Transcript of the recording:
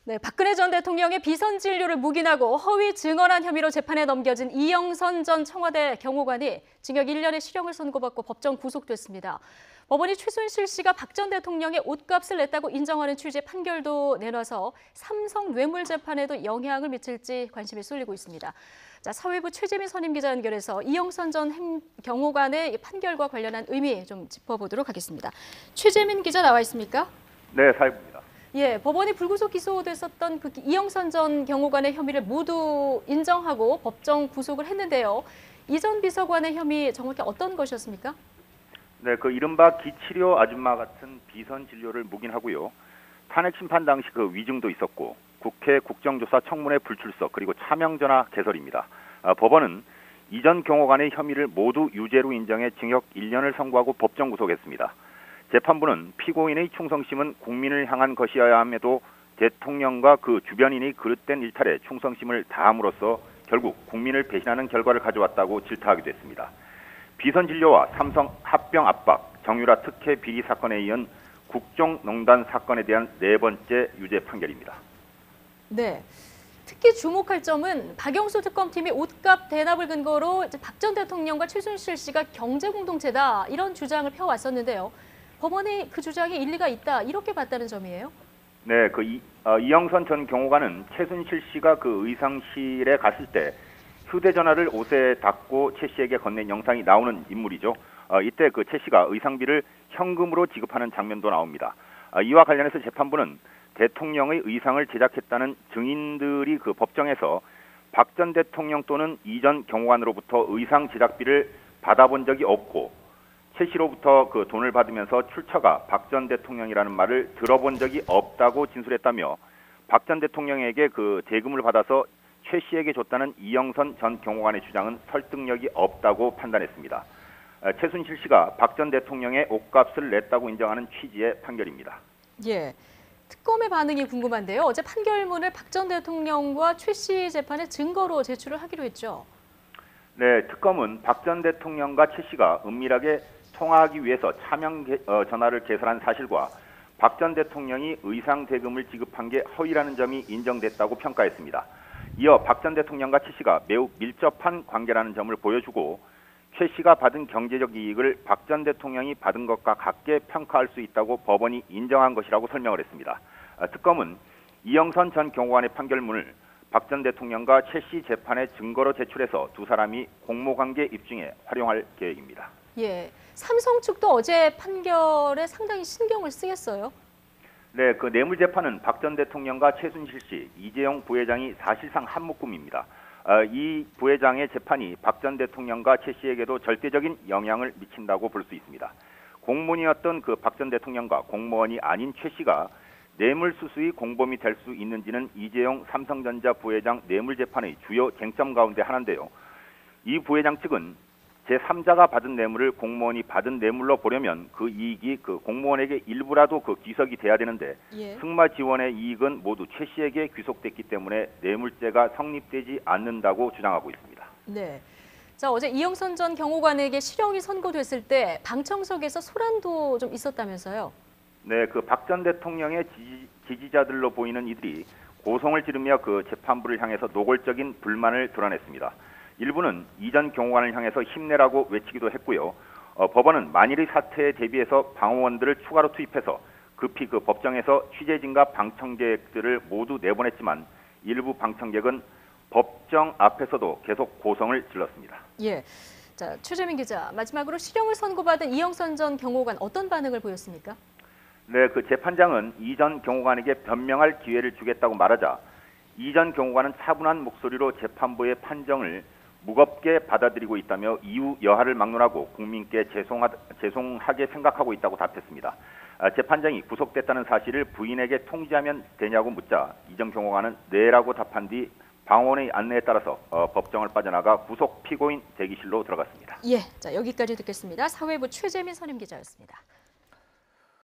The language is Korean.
네, 박근혜 전 대통령의 비선 진료를 묵인하고 허위 증언한 혐의로 재판에 넘겨진 이영선 전 청와대 경호관이 징역 1년의 실형을 선고받고 법정 구속됐습니다. 법원이 최순실 씨가 박 전 대통령의 옷값을 냈다고 인정하는 취지의 판결도 내놔서 삼성 뇌물 재판에도 영향을 미칠지 관심이 쏠리고 있습니다. 자, 사회부 최재민 선임기자 연결해서 이영선 전 경호관의 판결과 관련한 의미 좀 짚어보도록 하겠습니다. 최재민 기자 나와 있습니까? 네, 사회부입니다. 예, 법원이 불구속 기소됐었던 그 이영선 전 경호관의 혐의를 모두 인정하고 법정 구속을 했는데요. 이 전 비서관의 혐의 정확히 어떤 것이었습니까? 네, 그 이른바 기치료 아줌마 같은 비선 진료를 묵인하고요. 탄핵 심판 당시 그 위증도 있었고 국회 국정조사 청문회 불출석 그리고 차명 전화 개설입니다. 법원은 이 전 경호관의 혐의를 모두 유죄로 인정해 징역 1년을 선고하고 법정 구속했습니다. 재판부는 피고인의 충성심은 국민을 향한 것이어야 함에도 대통령과 그 주변인이 그릇된 일탈에 충성심을 다함으로써 결국 국민을 배신하는 결과를 가져왔다고 질타하기도 했습니다. 비선 진료와 삼성 합병 압박, 정유라 특혜 비리 사건에 이은 국정농단 사건에 대한 네 번째 유죄 판결입니다. 네. 특히 주목할 점은 박영수 특검팀이 옷값 대납을 근거로 박 전 대통령과 최순실 씨가 경제 공동체다 이런 주장을 펴왔었는데요. 법원이 그 주장에 일리가 있다 이렇게 봤다는 점이에요? 네, 이영선 전 경호관은 최순실 씨가 그 의상실에 갔을 때 휴대전화를 옷에 닫고 최 씨에게 건넨 영상이 나오는 인물이죠. 이때 그 최 씨가 의상비를 현금으로 지급하는 장면도 나옵니다. 이와 관련해서 재판부는 대통령의 의상을 제작했다는 증인들이 그 법정에서 박 전 대통령 또는 이 전 경호관으로부터 의상 제작비를 받아본 적이 없고 최 씨로부터 그 돈을 받으면서 출처가 박 전 대통령이라는 말을 들어본 적이 없다고 진술했다며 박 전 대통령에게 그 대금을 받아서 최 씨에게 줬다는 이영선 전 경호관의 주장은 설득력이 없다고 판단했습니다. 최순실 씨가 박 전 대통령의 옷값을 냈다고 인정하는 취지의 판결입니다. 예, 특검의 반응이 궁금한데요. 어제 판결문을 박 전 대통령과 최 씨 재판의 증거로 제출을 하기로 했죠. 네, 특검은 박 전 대통령과 최 씨가 은밀하게 통화하기 위해서 차명 전화를 개설한 사실과 박 전 대통령이 의상 대금을 지급한 게 허위라는 점이 인정됐다고 평가했습니다. 이어 박 전 대통령과 최 씨가 매우 밀접한 관계라는 점을 보여주고 최 씨가 받은 경제적 이익을 박 전 대통령이 받은 것과 같게 평가할 수 있다고 법원이 인정한 것이라고 설명을 했습니다. 특검은 이영선 전 경호관의 판결문을 박 전 대통령과 최 씨 재판의 증거로 제출해서 두 사람이 공모관계 입증에 활용할 계획입니다. 예, 삼성 측도 어제 판결에 상당히 신경을 쓰겠어요. 네, 그 뇌물재판은 박 전 대통령과 최순실 씨, 이재용 부회장이 사실상 한 묶음입니다. 이 부회장의 재판이 박 전 대통령과 최 씨에게도 절대적인 영향을 미친다고 볼 수 있습니다. 공무원이었던 그 박 전 대통령과 공무원이 아닌 최 씨가 뇌물수수의 공범이 될 수 있는지는 이재용 삼성전자 부회장 뇌물재판의 주요 쟁점 가운데 하나인데요. 이 부회장 측은 제3자가 받은 뇌물을 공무원이 받은 뇌물로 보려면 그 이익이 그 공무원에게 일부라도 그 귀속이 돼야 되는데 승마 지원의 이익은 모두 최 씨에게 귀속됐기 때문에 뇌물죄가 성립되지 않는다고 주장하고 있습니다. 네. 자, 어제 이영선 전 경호관에게 실형이 선고됐을 때 방청석에서 소란도 좀 있었다면서요? 네, 그 박 전 대통령의 지지자들로 보이는 이들이 고성을 지르며 그 재판부를 향해서 노골적인 불만을 드러냈습니다. 일부는 이 전 경호관을 향해서 힘내라고 외치기도 했고요. 법원은 만일의 사태에 대비해서 방어원들을 추가로 투입해서 급히 그 법정에서 취재진과 방청객들을 모두 내보냈지만 일부 방청객은 법정 앞에서도 계속 고성을 질렀습니다. 예. 자, 최재민 기자, 마지막으로 실형을 선고받은 이영선 전 경호관 어떤 반응을 보였습니까? 네, 그 재판장은 이 전 경호관에게 변명할 기회를 주겠다고 말하자 이 전 경호관은 차분한 목소리로 재판부의 판정을 무겁게 받아들이고 있다며 이후 여하를 막론하고 국민께 죄송하게 생각하고 있다고 답했습니다. 재판장이 구속됐다는 사실을 부인에게 통지하면 되냐고 묻자 이 전 경호관은 네라고 답한 뒤 방원의 안내에 따라서 법정을 빠져나가 구속 피고인 대기실로 들어갔습니다. 예, 자 여기까지 듣겠습니다. 사회부 최재민 선임기자였습니다.